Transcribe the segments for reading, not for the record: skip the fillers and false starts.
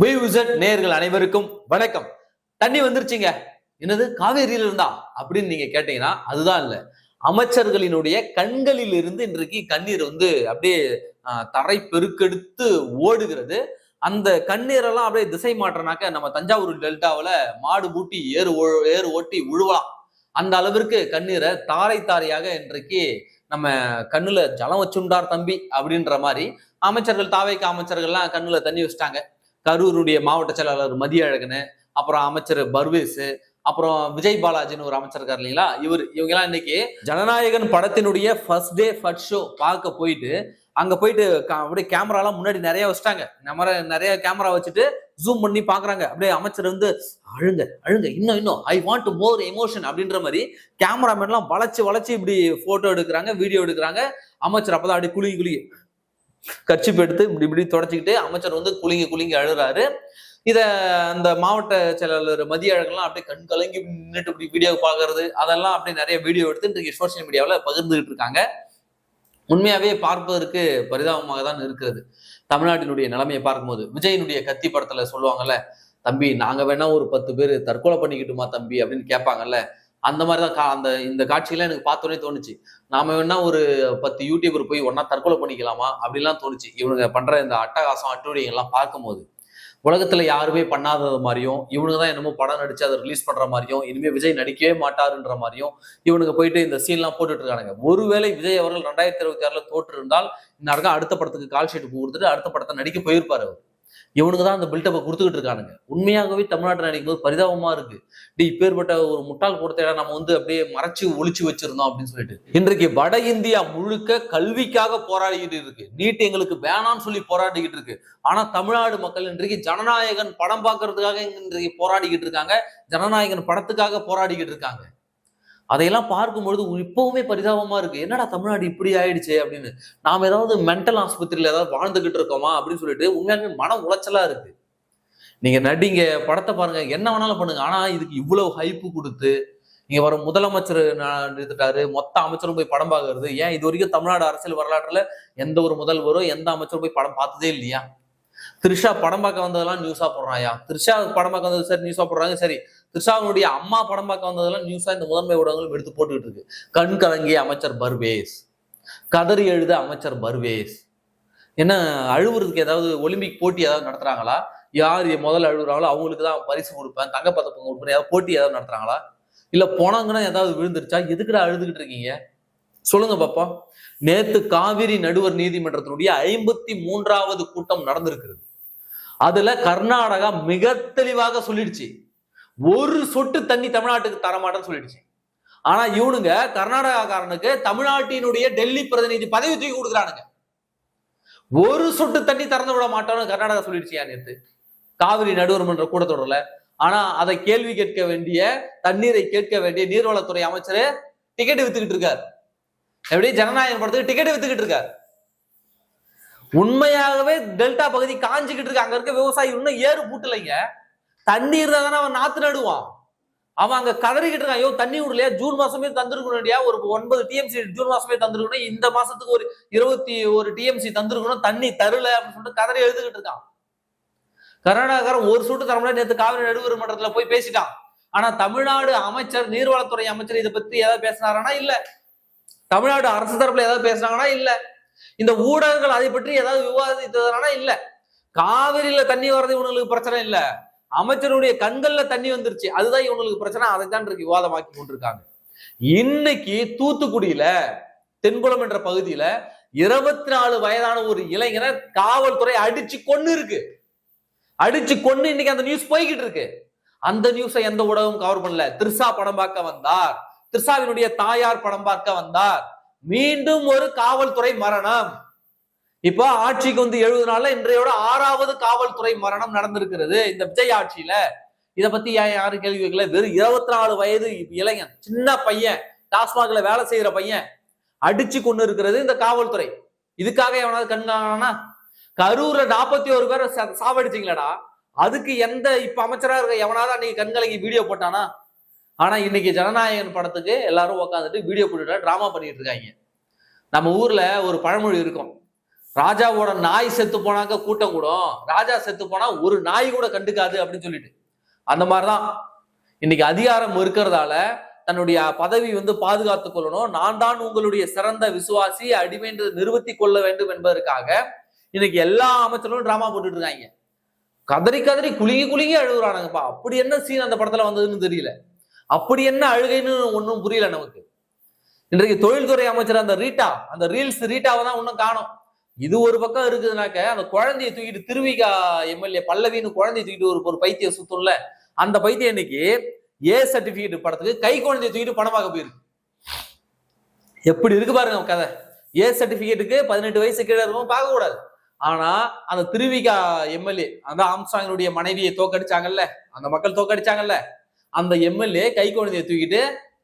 வியூசர் நேயர்கள் அனைவருக்கும் வணக்கம். தண்ணி வந்துருச்சுங்க, என்னது காவேரியில இருந்தா அப்படின்னு நீங்க கேட்டீங்கன்னா அதுதான் இல்ல. அமைச்சர்களினுடைய கண்களில் இருந்து இன்றைக்கு கண்ணீர் அப்படியே தரை பெருக்கெடுத்து ஓடுகிறது. அந்த கண்ணீரெல்லாம் அப்படியே திசை மாற்றனாக்க நம்ம தஞ்சாவூர் டெல்டாவில மாடு பூட்டி ஏறு ஓட்டி உழுவலாம். அந்த அளவிற்கு கண்ணீரை தாரை தாரையாக இன்றைக்கு நம்ம கண்ணுல ஜலம் வச்சுண்டார் தம்பி அப்படின்ற மாதிரி அமைச்சர்கள் தாவைக்கு அமைச்சர்கள்லாம் கண்ணுல தண்ணி வச்சுட்டாங்க. கரூருடைய மாவட்ட செயலாளர் மதியழகனு, அப்புறம் அமைச்சர் பர்வேஸ், அப்புறம் விஜய் பாலாஜின்னு ஒரு அமைச்சர் இருக்காரு இல்லைங்களா, இவங்கெல்லாம் இன்னைக்கு ஜனநாயகன் படத்தினுடைய ஃபர்ஸ்ட் டே ஃபர்ஸ்ட் ஷோ பார்க்க போயிட்டு அங்க போயிட்டு அப்படியே கேமராலாம் முன்னாடி நிறைய வச்சுட்டாங்க. நிறைய கேமரா வச்சுட்டு ஜூம் பண்ணி பாக்குறாங்க. அப்படியே அமைச்சர் அழுங்க அழுங்க இன்னும் ஐ வாண்ட் மோர் எமோஷன் அப்படின்ற மாதிரி கேமராமேன்லாம் வளைச்சு இப்படி போட்டோ எடுக்கிறாங்க, வீடியோ எடுக்கிறாங்க. அமைச்சர் அப்பதான் அப்படியே குலுங்கி கர்ச்சிப் எடுத்து இப்படி தொடச்சிக்கிட்டு அமைச்சர் குலுங்கி அழுறாரு. இத அந்த மாவட்ட செயலாளர் மதியழகெல்லாம் அப்படியே கண் கலங்கி நின்றுட்டு இப்படி வீடியோ பாக்குறது, அதெல்லாம் அப்படியே நிறைய வீடியோ எடுத்து இன்றைக்கு சோசியல் மீடியாவில் பகிர்ந்துகிட்டு இருக்காங்க. உண்மையாவே பார்ப்பதற்கு பரிதாபமாக தான் இருக்கிறது. தமிழ்நாட்டினுடைய நிலைமையை பார்க்கும்போது விஜயனுடைய கத்தி படத்துல சொல்லுவாங்கல்ல, தம்பி நாங்க வேணா ஒரு 10 பேர் தற்கொலை பண்ணிக்கிட்டுமா தம்பி அப்படின்னு கேட்பாங்கல்ல, அந்த மாதிரிதான் இந்த காட்சியெல்லாம் எனக்கு பார்த்தோன்னே தோணுச்சு. நாம வேணா ஒரு 10 யூடியூபர் போய் ஒன்னா தற்கொலை பண்ணிக்கலாமா அப்படிலாம் தோணுச்சு. இவனுங்க பண்ற இந்த அட்டகாசம் அட்டுழியெல்லாம் பார்க்கும்போது உலகத்துல யாருமே பண்ணாதது மாதிரியும், இவனுங்க தான் என்னமோ படம் நடிச்சு அதை ரிலீஸ் பண்ற மாதிரியும், இனிமே விஜய் நடிக்கவே மாட்டாருன்ற மாதிரியும் இவனுங்க போயிட்டு இந்த சீன்லாம் போட்டுட்டு இருக்கானுங்க. ஒருவேளை விஜய் அவர்கள் 2026 தோற்று இருந்தால் இந்நேரம் அடுத்த படத்துக்கு கால் ஷீட் கொடுத்துட்டு அடுத்த படத்தை நடிக்க போயிருப்பாரு அவர். இவனுக்கு தான் அந்த பில்டப்பை கொடுத்துக்கிட்டு இருக்கானுங்க. உண்மையாகவே தமிழ்நாட்டில் நடிக்கும் போது பரிதாபமா இருக்கு. இப்பேற்பட்ட ஒரு முட்டாள் கொடுத்த நம்ம அப்படியே மறைச்சு ஒளிச்சு வச்சிருந்தோம் அப்படின்னு சொல்லிட்டு இன்றைக்கு வட இந்தியா முழுக்க கல்விக்காக போராடிக்கிட்டு இருக்கு. நீட் எங்களுக்கு வேணாம்னு சொல்லி போராடிக்கிட்டு இருக்கு. ஆனா தமிழ்நாடு மக்கள் இன்றைக்கு ஜனநாயகன் படம் பார்க்கறதுக்காக இன்றைக்கு போராடிக்கிட்டு இருக்காங்க. ஜனநாயகன் படத்துக்காக போராடிக்கிட்டு இருக்காங்க. அதையெல்லாம் பார்க்கும்பொழுது இப்பவுமே பரிதாபமா இருக்கு. என்னடா தமிழ்நாடு இப்படி ஆயிடுச்சு அப்படின்னு. நாம ஏதாவது மென்டல் ஆஸ்பத்திரியில ஏதாவது வாழ்ந்துகிட்டு இருக்கோமா அப்படின்னு சொல்லிட்டு உண்மையாலுமே மன உளைச்சலா இருக்கு. நீங்க நடிங்க, படத்தை பாருங்க, என்ன வேணாலும் பண்ணுங்க. ஆனா இதுக்கு இவ்வளவு ஹைப்பு கொடுத்து நீங்க வர முதலமைச்சர் நிறுத்திட்டாரு, மொத்த அமைச்சரும் போய் படம் பார்க்கறது ஏன்? இது வரைக்கும் தமிழ்நாடு அரசியல் வரலாற்றுல எந்த ஒரு முதல்வரும் எந்த அமைச்சரும் போய் படம் பார்த்ததே இல்லையா? த்ரிஷா படம் பார்க்க வந்ததெல்லாம் நியூஸா போடுறாயா? த்ரிஷா படம் பார்க்க வந்தது சரி, நியூஸா போடுறாங்க. சரி, த்ரிஷாவுடைய அம்மா படம் பார்க்க வந்ததெல்லாம் நியூஸா இந்த முதன்மை ஊடகங்களும் எடுத்து போட்டுக்கிட்டு இருக்கு. கண் கலங்கிய அமைச்சர் பர்வேஸ், கதறி எழுத அமைச்சர் பர்வேஸ். என்ன அழுவுறதுக்கு ஏதாவது ஒலிம்பிக் போட்டி ஏதாவது நடத்துறாங்களா? யார் முதல்ல அழுகுறாங்களோ அவங்களுக்கு தான் பரிசு கொடுப்பேன், தங்கப்பதக்கம் கொடுப்பேன், ஏதாவது போட்டி ஏதாவது நடத்துறாங்களா? இல்ல போனாங்கன்னா ஏதாவது விழுந்துருச்சா? எதுக்குடா அழுதுகிட்டு இருக்கீங்க சொல்லுங்க பாப்பா. நேத்து காவிரி நடுவர் நீதிமன்றத்தினுடைய 53வது கூட்டம் நடந்திருக்கிறது. அதுல கர்நாடகா மிக தெளிவாக சொல்லிடுச்சு, ஒரு சொட்டு தண்ணி தமிழ்நாட்டுக்கு தரமாட்டேன்னு சொல்லிடுச்சு. ஆனா இவனுங்க கர்நாடகாக்காரனுக்கு தமிழ்நாட்டினுடைய டெல்லி பிரதிநிதி பதவி தூக்கி கொடுக்குறானுங்க. ஒரு சொட்டு தண்ணி திறந்து விட மாட்டோம்னு கர்நாடகா சொல்லிடுச்சு நேத்து காவிரி நடுவர் மன்ற கூட்டத்தொடர்ல. ஆனா அதை கேள்வி கேட்க வேண்டிய, தண்ணீரை கேட்க வேண்டிய நீர்வளத்துறை அமைச்சர் டிக்கெட் வித்துக்கிட்டு இருக்காரு. எப்படி ஜனநாயகம் படத்துக்கு டிக்கெட் வித்துக்கிட்டு இருக்காரு. உண்மையாகவே டெல்டா பகுதி காஞ்சிக்கிட்டு இருக்கு. அங்க இருக்க விவசாயி இன்னும் ஏறு பூட்டலைங்க. தண்ணி இருந்தா தானே அவன் நாத்து நடுவான். அவன் அங்க கதறிக்கிட்டு இருக்கான், ஐயோ தண்ணி விடலையா, ஜூன் மாசமே தந்துருக்கணும், ஒரு 9 டிஎம்சி ஜூன் மாசமே தந்துருக்கணும், இந்த மாசத்துக்கு ஒரு 21 டிஎம்சி தந்துருக்கணும், தண்ணி தரல அப்படின்னு சொல்லிட்டு கதறி எழுதுகிட்டு இருக்கான். கர்நாடகாரன் ஒரு சூட்டு தர முடியாது. நேற்று காவிரி நடுவர் மன்றத்துல போய் பேசிட்டான். ஆனா தமிழ்நாடு அமைச்சர், நீர்வளத்துறை அமைச்சர் இதை பத்தி ஏதாவது பேசினாரானா இல்ல. தமிழ்நாடு அரசு தரப்புல ஏதாவது பேசினாங்கன்னா இல்ல. இந்த ஊடகங்கள் அதை பற்றி ஏதாவது விவாதித்ததுனா இல்ல. காவிரியில தண்ணி வர்றது இவங்களுக்கு பிரச்சனை இல்ல, அமைச்சருடைய கண்கள்ல தண்ணி வந்துருச்சு, அதுதான் இவங்களுக்கு பிரச்சனை. அதைத்தான் விவாதமாக்கி கொண்டிருக்காங்க. இன்னைக்கு தூத்துக்குடியில தென்குளம் என்ற பகுதியில 24 வயதான ஒரு இளைஞரை காவல்துறை அடிச்சு கொன்னு இருக்கு. அடிச்சு கொன்னு இன்னைக்கு அந்த நியூஸ் போய்கிட்டு இருக்கு. அந்த நியூஸை எந்த ஊடகம் கவர் பண்ணல. த்ரிஷா படம் பார்க்க வந்தார், த்ரிஷாவினுடைய தாயார் படம் பார்க்க வந்தார், மீண்டும் ஒரு காவல்துறை மரணம். இப்ப ஆட்சிக்கு 70 நாள்ல இன்றையோட 6வது காவல்துறை மரணம் நடந்திருக்கிறது இந்த விஜய் ஆட்சியில. இதை பத்தி யாரும் கேள்வி வைக்கல. வெறும் 24 வயது இளைஞன், சின்ன பையன், டாஸ்மாக்ல வேலை செய்யற பையன் அடிச்சு கொண்டு இருக்கிறது இந்த காவல்துறை. இதுக்காக எவனாவது கண்காணா? கரூர்ல 41 பேரை சாவடிச்சிங்களடா, அதுக்கு எந்த இப்ப அமைச்சரா இருக்க எவனாவது அன்னைக்கு கண்கலங்கி வீடியோ போட்டானா? ஆனா இன்னைக்கு ஜனநாயகன் படத்துக்கு எல்லாரும் உட்காந்துட்டு வீடியோ போட்டுட்டு டிராமா பண்ணிட்டு இருக்காங்க. நம்ம ஊர்ல ஒரு பழமொழி இருக்கும், ராஜாவோட நாய் செத்து போனாக்க கூட்டம் கூடும், ராஜா செத்து போனா ஒரு நாய் கூட கண்டுக்காது அப்படின்னு சொல்லிட்டு. அந்த மாதிரிதான் இன்னைக்கு அதிகாரம் இருக்கிறதால தன்னுடைய பதவி பாதுகாத்துக் கொள்ளணும், நான் தான் உங்களுடைய சிறந்த விசுவாசி அடிமை என்று நிறுவத்தி கொள்ள வேண்டும் என்பதற்காக இன்னைக்கு எல்லா அமைச்சர்களும் டிராமா போட்டுட்டு இருக்காங்க. கதறி கதறி குலுங்கி குலுங்கி அழுகுறானுங்கப்பா. அப்படி என்ன சீன் அந்த படத்துல வந்ததுன்னு தெரியல, அப்படி என்ன அழுகைன்னு ஒன்னும் புரியல நமக்கு. இன்றைக்கு தொழில்துறை அமைச்சர் அந்த ரீட்டா, அந்த ரீல்ஸ் ரீட்டாவை தான் இன்னும் காணும். இது ஒரு பக்கம் இருக்குதுனாக்க, அந்த குழந்தைய தூக்கிட்டு திருவிகா எம்எல்ஏ பல்லவின்னு குழந்தைய தூக்கிட்டு ஒரு பைத்தியம் சுத்தம்ல, அந்த பைத்தியம் இன்னைக்கு ஏ சர்டிபிகேட் படத்துக்கு கை குழந்தைய தூக்கிட்டு பணமாக போயிருக்கு. எப்படி இருக்கு பாருங்க கதை. ஏ சர்டிபிகேட்டுக்கு 18 வயசு கீழே இருக்கும் பார்க்க கூடாது. ஆனா அந்த திருவிகா எம்எல்ஏ, அந்த ஆம்ஸ்ட்ராங்கினுடைய மனைவியை தோக்கடிச்சாங்கல்ல, அந்த மக்கள் தோக்கடிச்சாங்கல்ல, அந்த எம்எல்ஏ கை குழந்தைய தூக்கிட்டு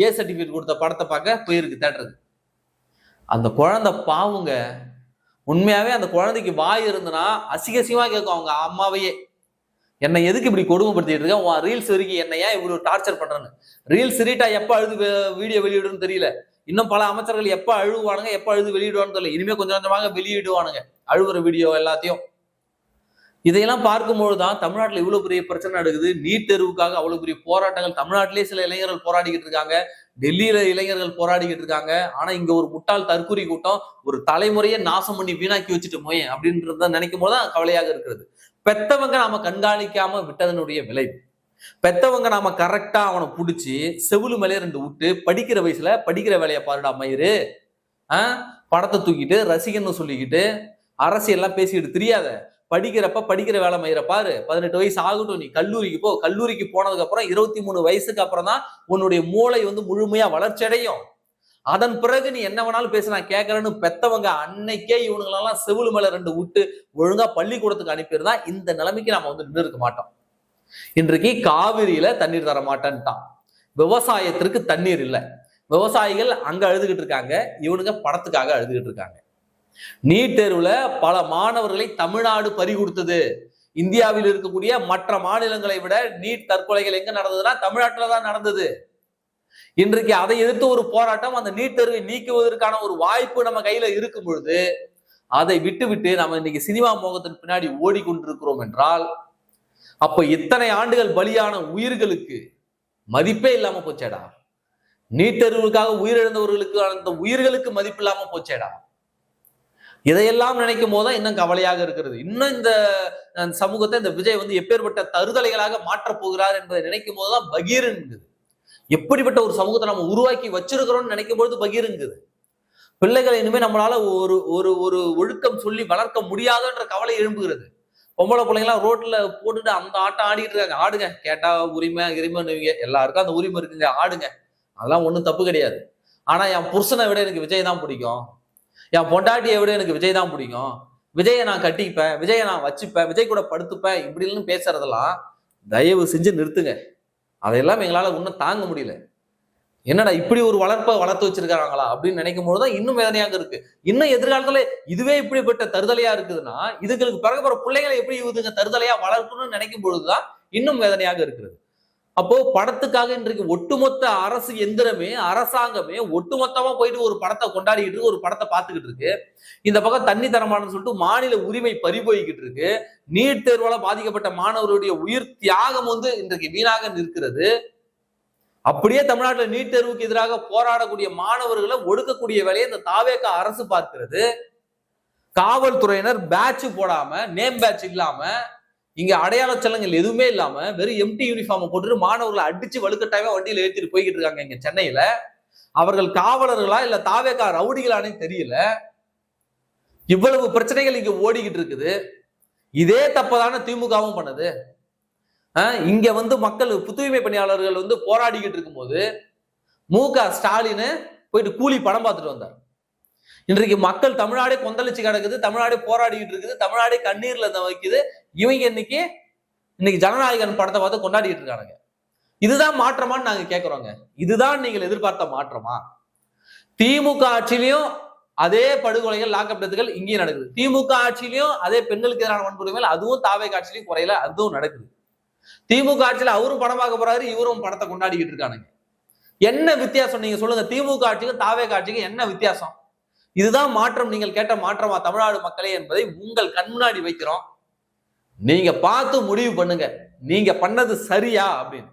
ஏ சர்டிபிகேட் கொடுத்த படத்தை பார்க்க போயிருக்கு தேட்டருக்கு. அந்த குழந்தை பாவுங்க. உண்மையாவே அந்த குழந்தைக்கு வாய் இருந்தனா அசிங்கசியமா கேட்கும் அவங்க அம்மாவையே, என்னை எதுக்கு இப்படி கொடுமைப்படுத்திட்டு இருக்க, ரீல்ஸ் வரைக்கும் என்ன ஏன் இப்படி டார்ச்சர் பண்றேன்னு. ரீல்ஸ் ரீட்டா எப்ப அழுது வீடியோ வெளியிடுன்னு தெரியல. இன்னும் பல அமைச்சர்கள் எப்ப அழுவானுங்க, எப்ப அழுது வெளியிடுவான்னு தெரியல. இனிமே கொஞ்சம் கொஞ்சமாக வெளியிடுவானுங்க அழுகுற வீடியோ எல்லாத்தையும். இதையெல்லாம் பார்க்கும்போதுதான் தமிழ்நாட்டில் இவ்வளவு பெரிய பிரச்சனை நடக்குது. நீட் தேர்வுக்காக அவ்வளவு பெரிய போராட்டங்கள் தமிழ்நாட்டிலேயே சில இளைஞர்கள் போராடிக்கிட்டு இருக்காங்க, டெல்லியில இளைஞர்கள் போராடிக்கிட்டு இருக்காங்க. ஆனா இங்க ஒரு முட்டாள் தற்கூரி கூட்டம் ஒரு தலைமுறையை நாசம் பண்ணி வீணாக்கி வச்சுட்டு மோயேன் அப்படின்றத நினைக்கும் போதுதான் கவலையாக இருக்கிறது. பெத்தவங்க நாம கண்காணிக்காம விட்டதனுடைய விளைவு. பெத்தவங்க நாம கரெக்டா அவனை புடிச்சு செவிலு மேலே 2 விட்டு படிக்கிற வயசுல படிக்கிற வேலையை பாருடா மயிறு, படத்தை தூக்கிட்டு ரசிகன்னு சொல்லிக்கிட்டு அரசியல்லாம் பேசிக்கிட்டு தெரியாத, படிக்கிறப்ப படிக்கிற வேலை மயிர பாரு. 18 வயசு ஆகட்டும், நீ கல்லூரிக்கு போ. கல்லூரிக்கு போனதுக்கு அப்புறம் 23 வயசுக்கு அப்புறம் தான் உன்னுடைய மூளை முழுமையா வளர்ச்சி அடையும். அதன் பிறகு நீ என்ன வேணாலும் பேச நான் கேட்கறேன்னு பெத்தவங்க அன்னைக்கே இவனுங்களெல்லாம் செவிலு மேல 2 விட்டு ஒழுங்கா பள்ளிக்கூடத்துக்கு அனுப்பியிருந்தா இந்த நிலைமைக்கு நாம நின்று இருக்க மாட்டோம். இன்றைக்கு காவிரியில தண்ணீர் தர மாட்டேன்ட்டான். விவசாயத்திற்கு தண்ணீர் இல்லை. விவசாயிகள் அங்க அழுதுகிட்டு இருக்காங்க, இவனுங்க படத்துக்காக அழுதுகிட்டு இருக்காங்க. நீட் தேர்வுல பல மாணவர்களை தமிழ்நாடு பறி கொடுத்தது. இந்தியாவில் இருக்கக்கூடிய மற்ற மாநிலங்களை விட நீட் தற்கொலைகள் எங்க நடந்ததுன்னா தமிழ்நாட்டில தான் நடந்தது. இன்றைக்கு அதை எதிர்த்து ஒரு போராட்டம், அந்த நீட் தேர்வை நீக்குவதற்கான ஒரு வாய்ப்பு நம்ம கையில இருக்கும் பொழுது அதை விட்டு நம்ம இன்னைக்கு சினிமா மோகத்தின் பின்னாடி ஓடிக்கொண்டிருக்கிறோம் என்றால், அப்ப இத்தனை ஆண்டுகள் பலியான உயிர்களுக்கு மதிப்பே இல்லாம போச்சேடா. நீட் தேர்வுக்காக உயிரிழந்தவர்களுக்கு அந்த உயிர்களுக்கு மதிப்பு இல்லாம போச்சேடா. இதையெல்லாம் நினைக்கும் போதுதான் இன்னும் கவலையாக இருக்கிறது. இன்னும் இந்த சமூகத்தை இந்த விஜய் எப்பேற்பட்ட தருதலைகளாக மாற்றப் போகிறார் என்பதை நினைக்கும் போதுதான் பகீருங்குது. எப்படிப்பட்ட ஒரு சமூகத்தை நம்ம உருவாக்கி வச்சிருக்கிறோம்னு நினைக்கும் பொழுது பகீருங்குது. பிள்ளைகளை இனிமே நம்மளால ஒரு ஒரு ஒரு ஒழுக்கம் சொல்லி வளர்க்க முடியாதுன்ற கவலை எழும்புகிறது. பொம்பளை பிள்ளைங்களாம் ரோட்ல போட்டுட்டு அந்த ஆட்டம் ஆடிட்டு இருக்காங்க. ஆடுங்க, கேட்டா உரிமை எல்லாருக்கும் அந்த உரிமை இருக்குங்க, ஆடுங்க, அதெல்லாம் ஒண்ணும் தப்பு கிடையாது. ஆனா என் புருஷனை விட எனக்கு விஜய் தான் பிடிக்கும், என் பொண்டாட்டியை விட எனக்கு விஜய் தான் பிடிக்கும், விஜயை நான் கட்டிப்பேன், விஜயை நான் வச்சுப்பேன், விஜய் கூட படுத்துப்பேன் இப்படின்னு பேசுறதெல்லாம் தயவு செஞ்சு நிறுத்துங்க. அதையெல்லாம் எங்களால இன்னும் தாங்க முடியல. என்னடா இப்படி ஒரு வளர்ப்பை வளர்த்து வச்சிருக்காங்களா அப்படின்னு நினைக்கும் போதுதான் இன்னும் வேதனையாக இருக்கு. இன்னும் எதிர்காலத்துல இதுவே இப்படிப்பட்ட தருதலையா இருக்குதுன்னா இதுகளுக்கு பிறகு பிள்ளைகளை எப்படி இதுங்க தருதலையா வளர்க்கணும்னு நினைக்கும் பொழுதுதான் இன்னும் வேதனையாக இருக்கிறது. அப்போ படத்துக்காக இன்றைக்கு ஒட்டுமொத்த அரசு எந்திரமே, அரசாங்கமே ஒட்டுமொத்தமா போயிட்டு ஒரு படத்தை கொண்டாடிக்கிட்டு இருக்கு, ஒரு படத்தை பார்த்துக்கிட்டு இருக்கு. இந்த பக்கம் தண்ணி தரமானு சொல்லிட்டு மாநில உரிமை பறிபோய்கிட்டு இருக்கு. நீட் தேர்வால பாதிக்கப்பட்ட மாணவருடைய உயிர் தியாகம் இன்றைக்கு வீணாக நிற்கிறது. அப்படியே தமிழ்நாட்டில் நீட் தேர்வுக்கு எதிராக போராடக்கூடிய மாணவர்களை ஒடுக்கக்கூடிய வேலையை இந்த தாவேகா அரசு பார்க்கிறது. காவல்துறையினர் பேட்ச் போடாம, நேம் பேட்ச் இல்லாம, இங்க அடையாள செல்லங்கள் எதுவுமே இல்லாம வெறும் எம்டி யூனிஃபார்ம் போட்டுட்டு மாணவர்களை அடிச்சு வலுக்கட்டாயமா வண்டியில ஏற்றிட்டு போய்கிட்டு இருக்காங்க இங்க சென்னையில. அவர்கள் காவலர்களா இல்ல தாவேகா ரவுடிகளானே தெரியல. இவ்வளவு பிரச்சனைகள் இங்க ஓடிக்கிட்டு இருக்குது. இதே தப்பதான திமுகவும் பண்ணுது. இங்க மக்கள் புத்துரிமை பணியாளர்கள் போராடிக்கிட்டு இருக்கும்போது மு.க. ஸ்டாலின் போயிட்டு கூலி படம் பார்த்துட்டு வந்தார். இன்றைக்கு மக்கள் தமிழ்நாடே கொந்தளிச்சு கிடக்குது, தமிழ்நாடே போராடிக்கிட்டு இருக்குது, தமிழ்நாடே கண்ணீர்ல வைக்குது. இவங்க இன்னைக்கு ஜனநாயகன் படத்தை பார்த்து கொண்டாடிட்டு இருக்கானுங்க. இதுதான் மாற்றமான்னு நாங்க கேட்கிறோங்க. இதுதான் நீங்கள் எதிர்பார்த்த மாற்றமா? திமுக ஆட்சியிலையும் அதே படுகொலைகள், லாக்அப் டெத்துகள் இங்கேயும் நடக்குது. திமுக ஆட்சியிலையும் அதே பெண்களுக்கு எதிரான வன்கொடுமைகள் அதுவும் தாவேகா ஆட்சியிலையும் குறையல, அதுவும் நடக்குது. திமுக ஆட்சியில அவரும் படம் பார்க்க போறாரு, இவரும் படத்தை கொண்டாடிக்கிட்டு இருக்கானுங்க. என்ன வித்தியாசம் நீங்க சொல்லுங்க? திமுக ஆட்சிக்கும் தாவேகா ஆட்சிக்கும் என்ன வித்தியாசம்? இதுதான் மாற்றம், நீங்கள் கேட்ட மாற்றமா தமிழ்நாடு மக்களே என்பதை உங்கள் கண் முன்னாடி வைக்கிறோம். நீங்க பார்த்து முடிவு பண்ணுங்க, நீங்க பண்ணது சரியா அப்படின்னு.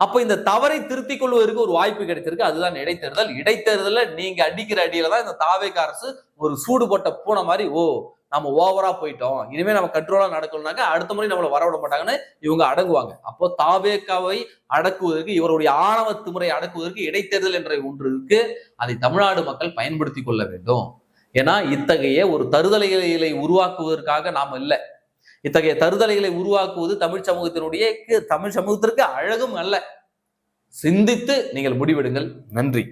அப்ப இந்த தவறை திருத்திக் கொள்வதற்கு ஒரு வாய்ப்பு கிடைத்திருக்கு. அதுதான் இடைத்தேர்தல். இடைத்தேர்தல்ல நீங்க அடிக்கிற அடியில தான் இந்த தாவேக அரசு ஒரு சூடு போட்ட பூனை மாதிரி, ஓ நம்ம ஓவரா போயிட்டோம், இனிமே நம்ம கண்ட்ரோலா நடக்கணும்னாக்க அடுத்த முறை நம்மளை வரவிட மாட்டாங்கன்னு இவங்க அடங்குவாங்க. அப்போ தாவேகாவை அடக்குவதற்கு, இவருடைய ஆணவ திமிரை அடக்குவதற்கு இடைத்தேர்தல் என்ற ஒன்று இருக்கு. அதை தமிழ்நாடு மக்கள் பயன்படுத்திக் கொள்ள வேண்டும். ஏன்னா இத்தகைய ஒரு தருதலைகளை உருவாக்குவதற்காக நாம இல்ல. இத்தகைய தருதலைகளை உருவாக்குவது தமிழ் சமூகத்திற்கு அழகும் அல்ல. சிந்தித்து நீங்கள் முடிவெடுங்கள். நன்றி.